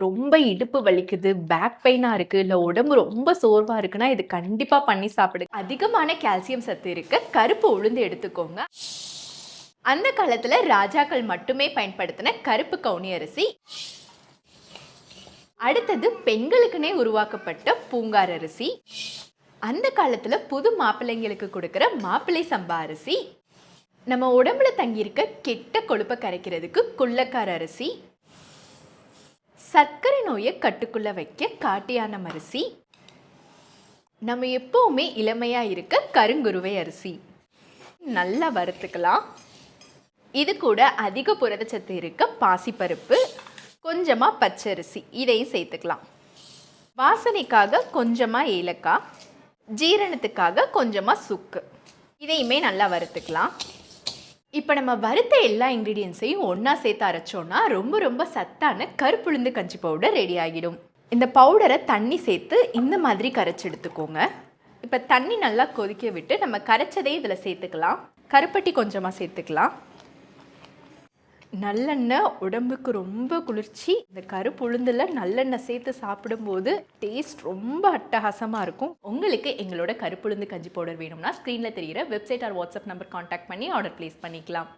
ரொம்ப இடுப்பு வலிக்குது, பேக் பெயினா இருக்கு, இல்ல உடம்பு ரொம்ப சோர்வா இருக்குன்னா, இது கண்டிப்பா பண்ணி சாப்பிடுங்க. அதிகமான கால்சியம் சத்து இருக்க கருப்பு உளுந்து எடுத்துக்கோங்க. அந்த காலத்துல ராஜாக்கள் மட்டுமே பயன்படுத்தின கருப்பு கவுனி அரிசி. அடுத்தது பெண்களுக்குனே உருவாக்கப்பட்ட பூங்கார் அரிசி. அந்த காலத்துல புது மாப்பிள்ளைங்களுக்கு கொடுக்கிற மாப்பிள்ளை சம்பா அரிசி. நம்ம உடம்புல தங்கியிருக்க கெட்ட கொழுப்பை கரைக்கிறதுக்கு குள்ளக்கார அரிசி. சர்க்கரை நோயை கட்டுக்குள்ள வைக்க காட்டியானம் அரிசி. நம்ம எப்பவுமே இளமையா இருக்க கருங்குருவை அரிசி. நல்லா வறுத்துக்கலாம். இது கூட அதிக புரதச்சத்து இருக்க பாசிப்பருப்பு, கொஞ்சமா பச்சரிசி இதையும் சேர்த்துக்கலாம். வாசனைக்காக கொஞ்சமா ஏலக்காய், ஜீரணத்துக்காக கொஞ்சமா சுக்கு இதையுமே நல்லா வறுத்துக்கலாம். இப்போ நம்ம வறுத்த எல்லா இன்க்ரீடியன்ஸையும் ஒன்றா சேர்த்து அரைச்சோன்னா ரொம்ப ரொம்ப சத்தான கருப்புளுந்து கஞ்சி பவுடர் ரெடி ஆகிடும். இந்த பவுடரை தண்ணி சேர்த்து இந்த மாதிரி கரைச்சி எடுத்துக்கோங்க. இப்போ தண்ணி நல்லா கொதிக்க விட்டு நம்ம கரைச்சதே இதில் சேர்த்துக்கலாம். கருப்பட்டி கொஞ்சமாக சேர்த்துக்கலாம். நல்லெண்ணெய் உடம்புக்கு ரொம்ப குளிர்ச்சி. இந்த கருப்பு உளுந்தில் நல்லெண்ணெய் சேர்த்து சாப்பிடும்போது டேஸ்ட் ரொம்ப அட்டகாசமாக இருக்கும். உங்களுக்கு எங்களோட கருப்புளுந்து கஞ்சி பவுடர் வேணும்னா ஸ்க்ரீனில் தெரிகிற website R WhatsApp number contact பண்ணி ஆர்டர் ப்ளேஸ் பண்ணிக்கலாம்.